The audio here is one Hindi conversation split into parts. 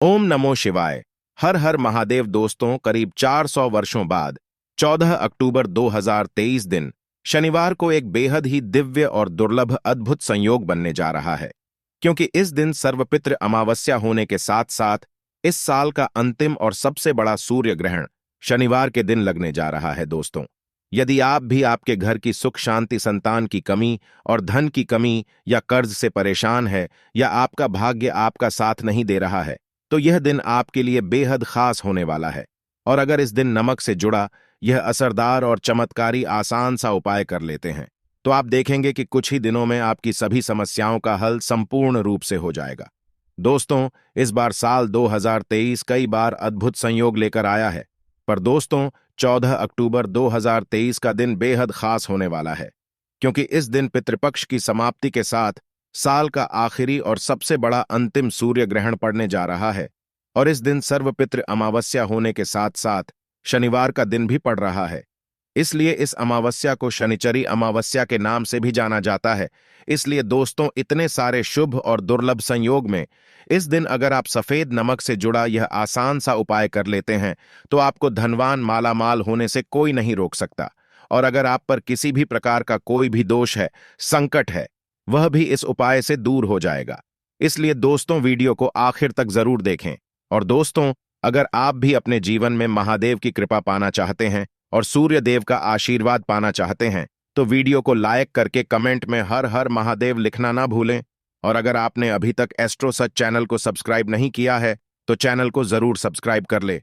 ओम नमो शिवाय। हर हर महादेव दोस्तों, करीब 400 वर्षों बाद 14 अक्टूबर 2023 दिन शनिवार को एक बेहद ही दिव्य और दुर्लभ अद्भुत संयोग बनने जा रहा है, क्योंकि इस दिन सर्वपितृ अमावस्या होने के साथ साथ इस साल का अंतिम और सबसे बड़ा सूर्य ग्रहण शनिवार के दिन लगने जा रहा है। दोस्तों, यदि आप भी आपके घर की सुख शांति, संतान की कमी और धन की कमी या कर्ज से परेशान है, या आपका भाग्य आपका साथ नहीं दे रहा है, तो यह दिन आपके लिए बेहद खास होने वाला है। और अगर इस दिन नमक से जुड़ा यह असरदार और चमत्कारी आसान सा उपाय कर लेते हैं, तो आप देखेंगे कि कुछ ही दिनों में आपकी सभी समस्याओं का हल संपूर्ण रूप से हो जाएगा। दोस्तों, इस बार साल 2023 कई बार अद्भुत संयोग लेकर आया है, पर दोस्तों 14 अक्टूबर 2023 का दिन बेहद खास होने वाला है, क्योंकि इस दिन पितृपक्ष की समाप्ति के साथ साल का आखिरी और सबसे बड़ा अंतिम सूर्य ग्रहण पड़ने जा रहा है। और इस दिन सर्वपितृ अमावस्या होने के साथ साथ शनिवार का दिन भी पड़ रहा है। इसलिए इस अमावस्या को शनिचरी अमावस्या के नाम से भी जाना जाता है। इसलिए दोस्तों, इतने सारे शुभ और दुर्लभ संयोग में इस दिन अगर आप सफेद नमक से जुड़ा यह आसान सा उपाय कर लेते हैं, तो आपको धनवान मालामाल होने से कोई नहीं रोक सकता। और अगर आप पर किसी भी प्रकार का कोई भी दोष है, संकट है, वह भी इस उपाय से दूर हो जाएगा। इसलिए दोस्तों, वीडियो को आखिर तक जरूर देखें। और दोस्तों, अगर आप भी अपने जीवन में महादेव की कृपा पाना चाहते हैं और सूर्य देव का आशीर्वाद पाना चाहते हैं, तो वीडियो को लाइक करके कमेंट में हर हर महादेव लिखना ना भूलें। और अगर आपने अभी तक एस्ट्रो सच चैनल को सब्सक्राइब नहीं किया है, तो चैनल को जरूर सब्सक्राइब कर ले।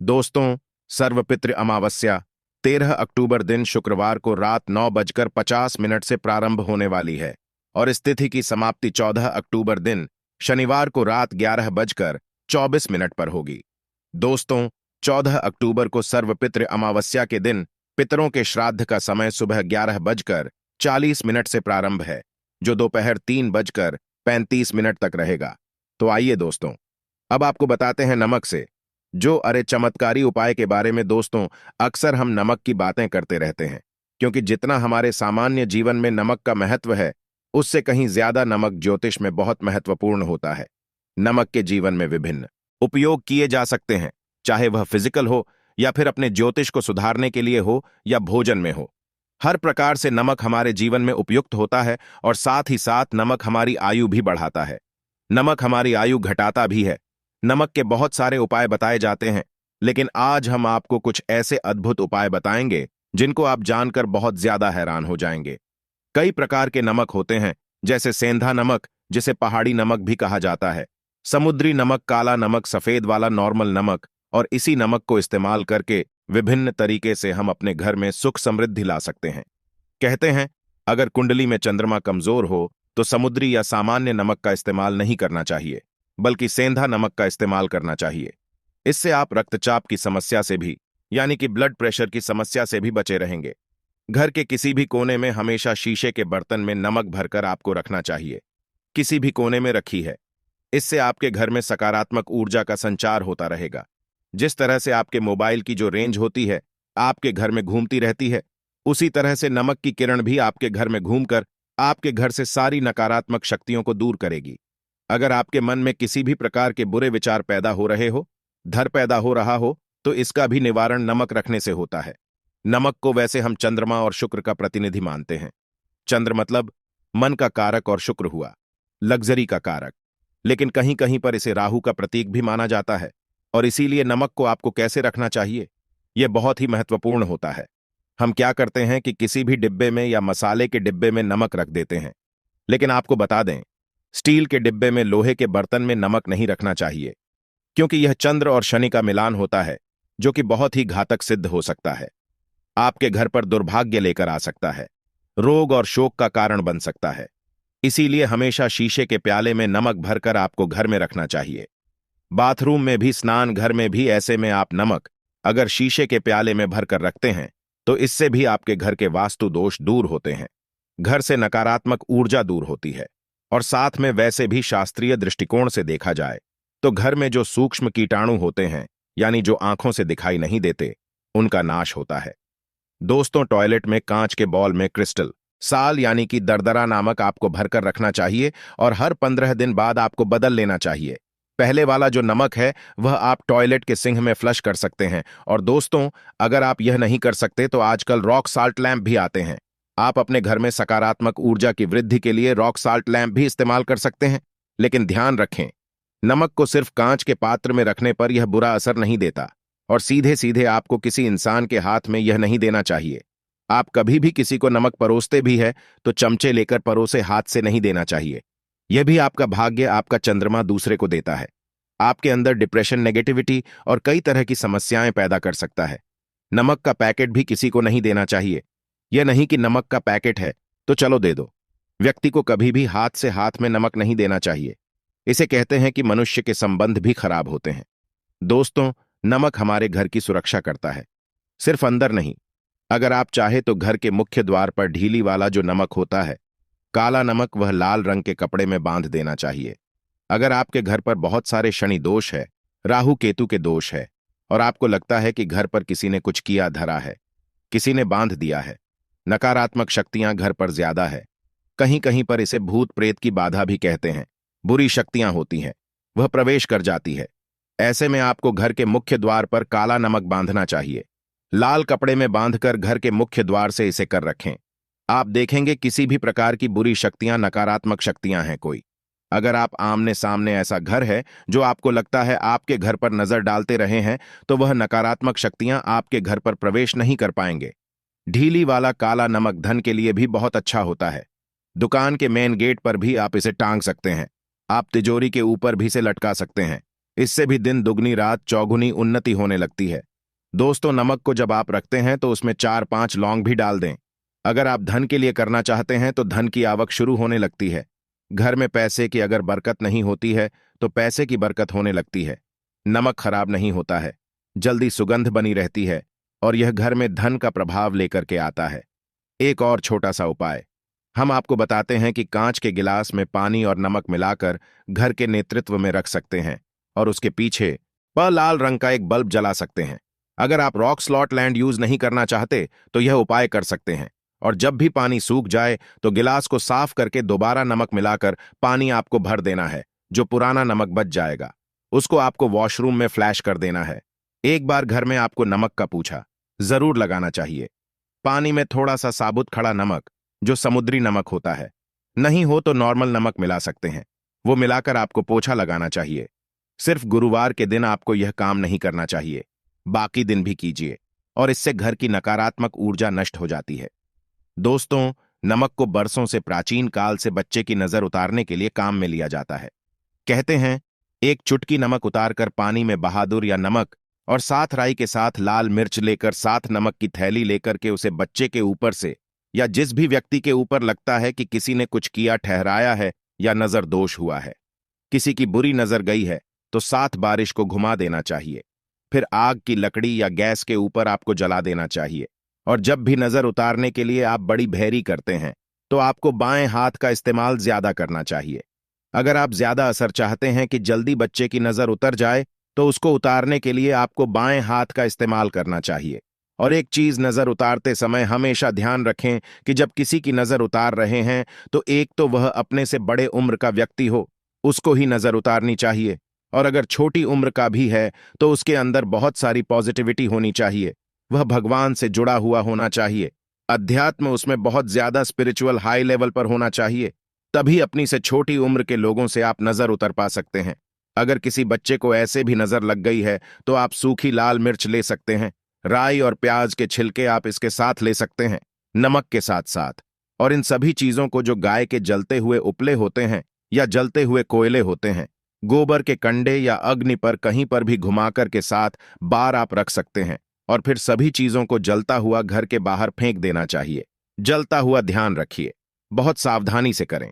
दोस्तों, सर्वपितृ अमावस्या 13 अक्टूबर दिन शुक्रवार को रात 9:50 से प्रारंभ होने वाली है, और इस तिथि की समाप्ति 14 अक्टूबर दिन शनिवार को रात 11:24 पर होगी। दोस्तों, 14 अक्टूबर को सर्वपितृ अमावस्या के दिन पितरों के श्राद्ध का समय सुबह 11:40 से प्रारंभ है, जो दोपहर 3:35 तक रहेगा। तो आइए दोस्तों, अब आपको बताते हैं नमक से जो चमत्कारी उपाय के बारे में। दोस्तों, अक्सर हम नमक की बातें करते रहते हैं, क्योंकि जितना हमारे सामान्य जीवन में नमक का महत्व है, उससे कहीं ज्यादा नमक ज्योतिष में बहुत महत्वपूर्ण होता है। नमक के जीवन में विभिन्न उपयोग किए जा सकते हैं, चाहे वह फिजिकल हो या फिर अपने ज्योतिष को सुधारने के लिए हो या भोजन में हो। हर प्रकार से नमक हमारे जीवन में उपयुक्त होता है, और साथ ही साथ नमक हमारी आयु भी बढ़ाता है। नमक हमारी आयु घटाता भी है। नमक के बहुत सारे उपाय बताए जाते हैं, लेकिन आज हम आपको कुछ ऐसे अद्भुत उपाय बताएंगे जिनको आप जानकर बहुत ज्यादा हैरान हो जाएंगे। कई प्रकार के नमक होते हैं, जैसे सेंधा नमक, जिसे पहाड़ी नमक भी कहा जाता है, समुद्री नमक, काला नमक, सफेद वाला नॉर्मल नमक। और इसी नमक को इस्तेमाल करके विभिन्न तरीके से हम अपने घर में सुख समृद्धि ला सकते हैं। कहते हैं, अगर कुंडली में चंद्रमा कमजोर हो तो समुद्री या सामान्य नमक का इस्तेमाल नहीं करना चाहिए, बल्कि सेंधा नमक का इस्तेमाल करना चाहिए। इससे आप रक्तचाप की समस्या से भी, यानी कि ब्लड प्रेशर की समस्या से भी बचे रहेंगे। घर के किसी भी कोने में हमेशा शीशे के बर्तन में नमक भरकर आपको रखना चाहिए। किसी भी कोने में रखी है। इससे आपके घर में सकारात्मक ऊर्जा का संचार होता रहेगा। जिस तरह से आपके मोबाइल की जो रेंज होती है, आपके घर में घूमती रहती है, उसी तरह से नमक की किरण भी आपके घर में घूमकर आपके घर से सारी नकारात्मक शक्तियों को दूर करेगी। अगर आपके मन में किसी भी प्रकार के बुरे विचार पैदा हो रहे हो, डर पैदा हो रहा हो, तो इसका भी निवारण नमक रखने से होता है। नमक को वैसे हम चंद्रमा और शुक्र का प्रतिनिधि मानते हैं। चंद्र मतलब मन का कारक और शुक्र हुआ लग्जरी का कारक, लेकिन कहीं कहीं पर इसे राहु का प्रतीक भी माना जाता है। और इसीलिए नमक को आपको कैसे रखना चाहिए, यह बहुत ही महत्वपूर्ण होता है। हम क्या करते हैं कि किसी भी डिब्बे में या मसाले के डिब्बे में नमक रख देते हैं, लेकिन आपको बता दें, स्टील के डिब्बे में, लोहे के बर्तन में नमक नहीं रखना चाहिए, क्योंकि यह चंद्र और शनि का मिलान होता है, जो कि बहुत ही घातक सिद्ध हो सकता है। आपके घर पर दुर्भाग्य लेकर आ सकता है, रोग और शोक का कारण बन सकता है। इसीलिए हमेशा शीशे के प्याले में नमक भरकर आपको घर में रखना चाहिए। बाथरूम में भी, स्नान घर में भी ऐसे में आप नमक अगर शीशे के प्याले में भरकर रखते हैं, तो इससे भी आपके घर के वास्तु दोष दूर होते हैं। घर से नकारात्मक ऊर्जा दूर होती है। और साथ में वैसे भी शास्त्रीय दृष्टिकोण से देखा जाए तो घर में जो सूक्ष्म कीटाणु होते हैं, यानी जो आंखों से दिखाई नहीं देते, उनका नाश होता है। दोस्तों, टॉयलेट में कांच के बॉल में क्रिस्टल साल यानी कि दरदरा नामक आपको भरकर रखना चाहिए, और हर 15 दिन बाद आपको बदल लेना चाहिए। पहले वाला जो नमक है वह आप टॉयलेट के सिंक में फ्लश कर सकते हैं। और दोस्तों, अगर आप यह नहीं कर सकते तो आजकल रॉक साल्ट लैंप भी आते हैं। आप अपने घर में सकारात्मक ऊर्जा की वृद्धि के लिए रॉक साल्ट लैंप भी इस्तेमाल कर सकते हैं। लेकिन ध्यान रखें, नमक को सिर्फ कांच के पात्र में रखने पर यह बुरा असर नहीं देता, और सीधे सीधे आपको किसी इंसान के हाथ में यह नहीं देना चाहिए। आप कभी भी किसी को नमक परोसते भी है तो चमचे लेकर परोसे हाथ से नहीं देना चाहिए। यह भी आपका भाग्य, आपका चंद्रमा दूसरे को देता है। आपके अंदर डिप्रेशन, नेगेटिविटी और कई तरह की समस्याएं पैदा कर सकता है। नमक का पैकेट भी किसी को नहीं देना चाहिए। यह नहीं कि नमक का पैकेट है तो चलो दे दो। व्यक्ति को कभी भी हाथ से हाथ में नमक नहीं देना चाहिए। इसे कहते हैं कि मनुष्य के संबंध भी खराब होते हैं। दोस्तों, नमक हमारे घर की सुरक्षा करता है, सिर्फ अंदर नहीं। अगर आप चाहे तो घर के मुख्य द्वार पर ढीली वाला जो नमक होता है, काला नमक, वह लाल रंग के कपड़े में बांध देना चाहिए। अगर आपके घर पर बहुत सारे शनि दोष है, राहु केतु के दोष है, और आपको लगता है कि घर पर किसी ने कुछ किया धरा है, किसी ने बांध दिया है, नकारात्मक शक्तियां घर पर ज्यादा है, कहीं कहीं पर इसे भूत प्रेत की बाधा भी कहते हैं, बुरी शक्तियां होती हैं, वह प्रवेश कर जाती है, ऐसे में आपको घर के मुख्य द्वार पर काला नमक बांधना चाहिए। लाल कपड़े में बांधकर घर के मुख्य द्वार से इसे कर रखें। आप देखेंगे किसी भी प्रकार की बुरी शक्तियां, नकारात्मक शक्तियां हैं कोई। अगर आप आमने सामने ऐसा घर है जो आपको लगता है आपके घर पर नजर डालते रहे हैं, तो वह नकारात्मक शक्तियां आपके घर पर प्रवेश नहीं कर पाएंगे। ढीली वाला काला नमक धन के लिए भी बहुत अच्छा होता है। दुकान के मेन गेट पर भी आप इसे टांग सकते हैं। आप तिजोरी के ऊपर भी इसे लटका सकते हैं। इससे भी दिन दुगनी रात चौगुनी उन्नति होने लगती है। दोस्तों, नमक को जब आप रखते हैं तो उसमें 4-5 लौंग भी डाल दें। अगर आप धन के लिए करना चाहते हैं तो धन की आवक शुरू होने लगती है। घर में पैसे की अगर बरकत नहीं होती है तो पैसे की बरकत होने लगती है। नमक खराब नहीं होता है, जल्दी सुगंध बनी रहती है, और यह घर में धन का प्रभाव लेकर के आता है। एक और छोटा सा उपाय हम आपको बताते हैं कि कांच के गिलास में पानी और नमक मिलाकर घर के नेतृत्व में रख सकते हैं, और उसके पीछे लाल रंग का एक बल्ब जला सकते हैं। अगर आप रॉक स्लॉट लैंड यूज नहीं करना चाहते तो यह उपाय कर सकते हैं, और जब भी पानी सूख जाए तो गिलास को साफ करके दोबारा नमक मिलाकर पानी आपको भर देना है। जो पुराना नमक बच जाएगा उसको आपको वॉशरूम में फ्लैश कर देना है। एक बार घर में आपको नमक का पूछा जरूर लगाना चाहिए। पानी में थोड़ा सा साबुत खड़ा नमक, जो समुद्री नमक होता है, नहीं हो तो नॉर्मल नमक मिला सकते हैं, वो मिलाकर आपको पोछा लगाना चाहिए। सिर्फ गुरुवार के दिन आपको यह काम नहीं करना चाहिए, बाकी दिन भी कीजिए, और इससे घर की नकारात्मक ऊर्जा नष्ट हो जाती है। दोस्तों, नमक को बरसों से प्राचीन काल से बच्चे की नजर उतारने के लिए काम में लिया जाता है। कहते हैं एक चुटकी नमक उतारकर पानी में बहादुर या नमक और साथ राई के साथ लाल मिर्च लेकर साथ नमक की थैली लेकर के उसे बच्चे के ऊपर से या जिस भी व्यक्ति के ऊपर लगता है कि किसी ने कुछ किया, ठहराया है या नजर दोष हुआ है, किसी की बुरी नजर गई है, तो 7 बारिश को घुमा देना चाहिए। फिर आग की लकड़ी या गैस के ऊपर आपको जला देना चाहिए। और जब भी नजर उतारने के लिए आप बड़ी भैरी करते हैं तो आपको बाएं हाथ का इस्तेमाल ज्यादा करना चाहिए। अगर आप ज्यादा असर चाहते हैं कि जल्दी बच्चे की नजर उतर जाए तो उसको उतारने के लिए आपको बाएं हाथ का इस्तेमाल करना चाहिए। और एक चीज, नजर उतारते समय हमेशा ध्यान रखें कि जब किसी की नजर उतार रहे हैं तो एक तो वह अपने से बड़े उम्र का व्यक्ति हो, उसको ही नजर उतारनी चाहिए, और अगर छोटी उम्र का भी है तो उसके अंदर बहुत सारी पॉजिटिविटी होनी चाहिए। वह भगवान से जुड़ा हुआ होना चाहिए, अध्यात्म उसमें बहुत ज्यादा स्पिरिचुअल हाई लेवल पर होना चाहिए। तभी अपनी से छोटी उम्र के लोगों से आप नजर उतर पा सकते हैं। अगर किसी बच्चे को ऐसे भी नजर लग गई है तो आप सूखी लाल मिर्च ले सकते हैं, राई और प्याज के छिलके आप इसके साथ ले सकते हैं, नमक के साथ साथ। और इन सभी चीजों को, जो गाय के जलते हुए उपले होते हैं या जलते हुए कोयले होते हैं, गोबर के कंडे या अग्नि पर कहीं पर भी घुमाकर के साथ बार आप रख सकते हैं, और फिर सभी चीजों को जलता हुआ घर के बाहर फेंक देना चाहिए। जलता हुआ ध्यान रखिए, बहुत सावधानी से करें।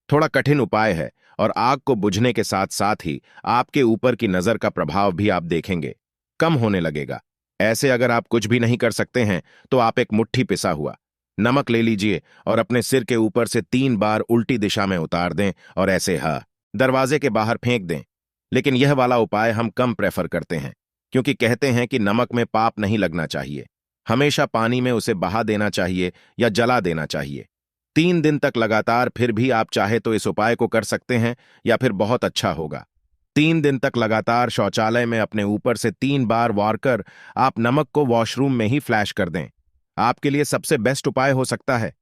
थोड़ा कठिन उपाय है, और आग को बुझने के साथ साथ ही आपके ऊपर की नजर का प्रभाव भी आप देखेंगे कम होने लगेगा। ऐसे अगर आप कुछ भी नहीं कर सकते हैं तो आप एक मुट्ठी पिसा हुआ नमक ले लीजिए और अपने सिर के ऊपर से 3 बार उल्टी दिशा में उतार दें और ऐसे दरवाजे के बाहर फेंक दें। लेकिन यह वाला उपाय हम कम प्रेफर करते हैं, क्योंकि कहते हैं कि नमक में पाप नहीं लगना चाहिए। हमेशा पानी में उसे बहा देना चाहिए या जला देना चाहिए। 3 दिन तक लगातार, फिर भी आप चाहे तो इस उपाय को कर सकते हैं, या फिर बहुत अच्छा होगा। 3 दिन तक लगातार शौचालय में अपने ऊपर से 3 बार वार कर आप नमक को वॉशरूम में ही फ्लैश कर दें। आपके लिए सबसे बेस्ट उपाय हो सकता है।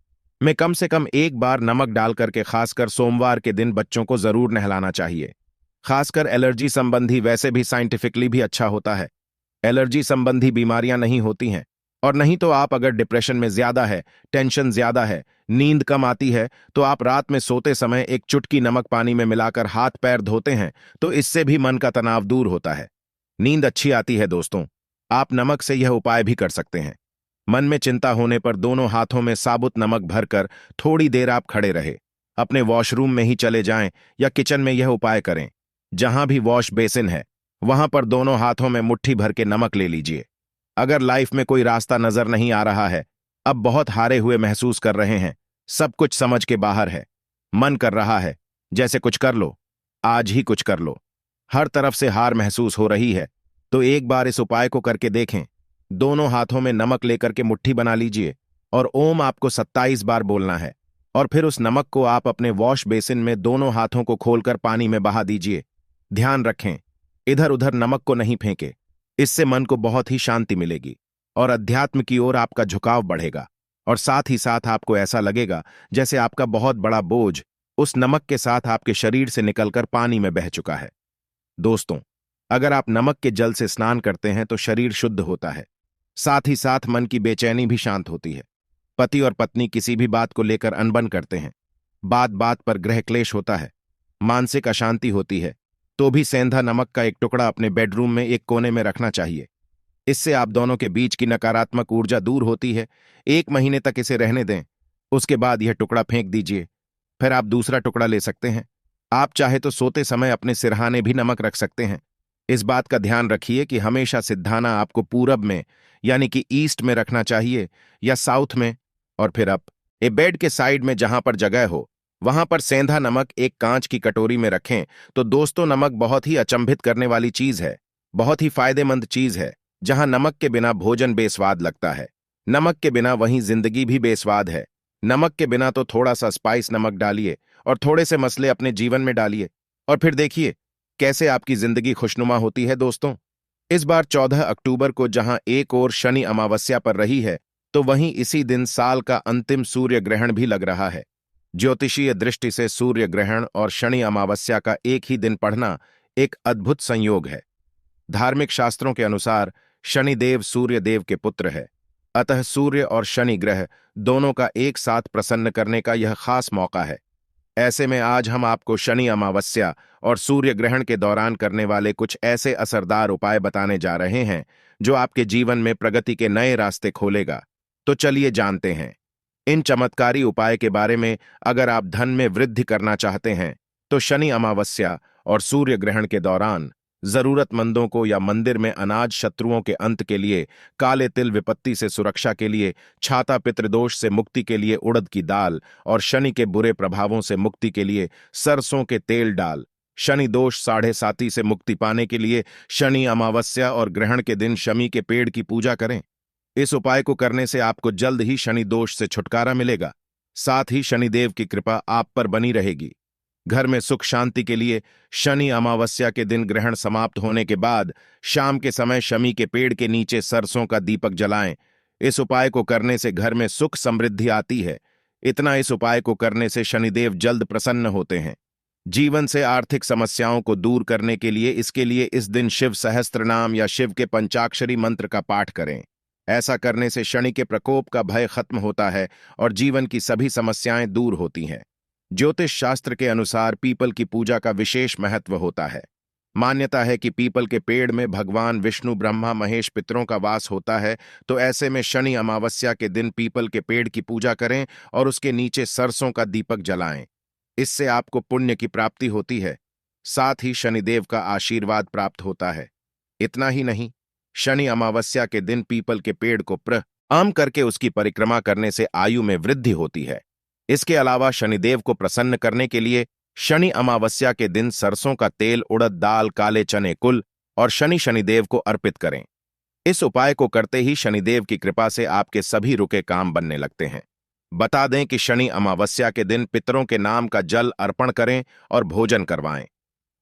मैं कम से कम 1 बार नमक डाल करके खासकर सोमवार के दिन बच्चों को जरूर नहलाना चाहिए। खासकर एलर्जी संबंधी, वैसे भी साइंटिफिकली भी अच्छा होता है। एलर्जी संबंधी बीमारियां नहीं होती हैं। और नहीं तो आप अगर डिप्रेशन में ज्यादा है, टेंशन ज्यादा है, नींद कम आती है, तो आप रात में सोते समय एक चुटकी नमक पानी में मिलाकर हाथ पैर धोते हैं, तो इससे भी मन का तनाव दूर होता है। नींद अच्छी आती है दोस्तों। आप नमक से यह उपाय भी कर सकते हैं। मन में चिंता होने पर दोनों हाथों में साबुत नमक भरकर थोड़ी देर आप खड़े रहे, अपने वॉशरूम में ही चले जाएं या किचन में यह उपाय करें। जहां भी वॉश बेसिन है वहां पर दोनों हाथों में मुट्ठी भर के नमक ले लीजिए। अगर लाइफ में कोई रास्ता नजर नहीं आ रहा है, अब बहुत हारे हुए महसूस कर रहे हैं, सब कुछ समझ के बाहर है, मन कर रहा है जैसे कुछ कर लो, आज ही कुछ कर लो, हर तरफ से हार महसूस हो रही है, तो एक बार इस उपाय को करके देखें। दोनों हाथों में नमक लेकर के मुट्ठी बना लीजिए और ओम आपको 27 बार बोलना है। और फिर उस नमक को आप अपने वॉश बेसिन में दोनों हाथों को खोलकर पानी में बहा दीजिए। ध्यान रखें, इधर उधर नमक को नहीं फेंके। इससे मन को बहुत ही शांति मिलेगी और अध्यात्म की ओर आपका झुकाव बढ़ेगा। और साथ ही साथ आपको ऐसा लगेगा जैसे आपका बहुत बड़ा बोझ उस नमक के साथ आपके शरीर से निकलकर पानी में बह चुका है। दोस्तों, अगर आप नमक के जल से स्नान करते हैं तो शरीर शुद्ध होता है, साथ ही साथ मन की बेचैनी भी शांत होती है। पति और पत्नी किसी भी बात को लेकर अनबन करते हैं, बात बात पर गृह क्लेश होता है, मानसिक अशांति होती है, तो भी सेंधा नमक का एक टुकड़ा अपने बेडरूम में एक कोने में रखना चाहिए। इससे आप दोनों के बीच की नकारात्मक ऊर्जा दूर होती है। 1 महीने तक इसे रहने दें, उसके बाद यह टुकड़ा फेंक दीजिए। फिर आप दूसरा टुकड़ा ले सकते हैं। आप चाहे तो सोते समय अपने सिरहाने भी नमक रख सकते हैं। इस बात का ध्यान रखिए कि हमेशा सिरहाना आपको पूरब में यानी कि ईस्ट में रखना चाहिए या साउथ में। और फिर आप बेड के साइड में जहां पर जगह हो वहां पर सेंधा नमक एक कांच की कटोरी में रखें। तो दोस्तों, नमक बहुत ही अचंभित करने वाली चीज है, बहुत ही फायदेमंद चीज है। जहां नमक के बिना भोजन बेस्वाद लगता है, नमक के बिना वहीं जिंदगी भी बेस्वाद है। नमक के बिना तो थोड़ा सा स्पाइस नमक डालिए और थोड़े से मसले अपने जीवन में डालिए और फिर देखिए कैसे आपकी जिंदगी खुशनुमा होती है। दोस्तों, इस बार 14 अक्टूबर को जहां एक ओर शनि अमावस्या पर रही है, तो वहीं इसी दिन साल का अंतिम सूर्य ग्रहण भी लग रहा है। ज्योतिषीय दृष्टि से सूर्य ग्रहण और शनि अमावस्या का एक ही दिन पढ़ना एक अद्भुत संयोग है। धार्मिक शास्त्रों के अनुसार शनिदेव सूर्य देव के पुत्र है, अतः सूर्य और शनि ग्रह दोनों का एक साथ प्रसन्न करने का यह खास मौका है। ऐसे में आज हम आपको शनि अमावस्या और सूर्य ग्रहण के दौरान करने वाले कुछ ऐसे असरदार उपाय बताने जा रहे हैं जो आपके जीवन में प्रगति के नए रास्ते खोलेगा। तो चलिए जानते हैं इन चमत्कारी उपाय के बारे में। अगर आप धन में वृद्धि करना चाहते हैं तो शनि अमावस्या और सूर्य ग्रहण के दौरान जरूरतमंदों को या मंदिर में अनाज, शत्रुओं के अंत के लिए काले तिल, विपत्ति से सुरक्षा के लिए छाता, पितृदोष से मुक्ति के लिए उड़द की दाल और शनि के बुरे प्रभावों से मुक्ति के लिए सरसों के तेल डाल, शनि दोष साढ़े साती से मुक्ति पाने के लिए शनि अमावस्या और ग्रहण के दिन शमी के पेड़ की पूजा करें। इस उपाय को करने से आपको जल्द ही शनि दोष से छुटकारा मिलेगा, साथ ही शनिदेव की कृपा आप पर बनी रहेगी। घर में सुख शांति के लिए शनि अमावस्या के दिन ग्रहण समाप्त होने के बाद शाम के समय शमी के पेड़ के नीचे सरसों का दीपक जलाएं। इस उपाय को करने से घर में सुख समृद्धि आती है। इतना, इस उपाय को करने से शनिदेव जल्द प्रसन्न होते हैं। जीवन से आर्थिक समस्याओं को दूर करने के लिए इसके लिए इस दिन शिव सहस्त्र नाम या शिव के पंचाक्षरी मंत्र का पाठ करें। ऐसा करने से शनि के प्रकोप का भय खत्म होता है और जीवन की सभी समस्याएं दूर होती हैं। ज्योतिष शास्त्र के अनुसार पीपल की पूजा का विशेष महत्व होता है। मान्यता है कि पीपल के पेड़ में भगवान विष्णु, ब्रह्मा, महेश पितरों का वास होता है। तो ऐसे में शनि अमावस्या के दिन पीपल के पेड़ की पूजा करें और उसके नीचे सरसों का दीपक जलाएं। इससे आपको पुण्य की प्राप्ति होती है, साथ ही शनिदेव का आशीर्वाद प्राप्त होता है। इतना ही नहीं, शनि अमावस्या के दिन पीपल के पेड़ को प्रणाम करके उसकी परिक्रमा करने से आयु में वृद्धि होती है। इसके अलावा शनिदेव को प्रसन्न करने के लिए शनि अमावस्या के दिन सरसों का तेल, उड़द दाल, काले चने कुल और शनिदेव को अर्पित करें। इस उपाय को करते ही शनिदेव की कृपा से आपके सभी रुके काम बनने लगते हैं। बता दें कि शनि अमावस्या के दिन पितरों के नाम का जल अर्पण करें और भोजन करवाएं।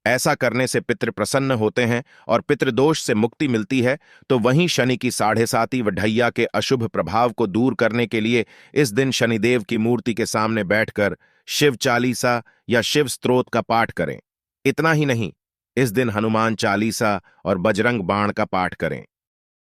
ऐसा करने से पितृ प्रसन्न होते हैं और पितृदोष से मुक्ति मिलती है। तो वहीं शनि की 7.5 व ढैया के अशुभ प्रभाव को दूर करने के लिए इस दिन शनिदेव की मूर्ति के सामने बैठकर शिव चालीसा या शिव स्तोत्र का पाठ करें। इतना ही नहीं, इस दिन हनुमान चालीसा और बजरंग बाण का पाठ करें।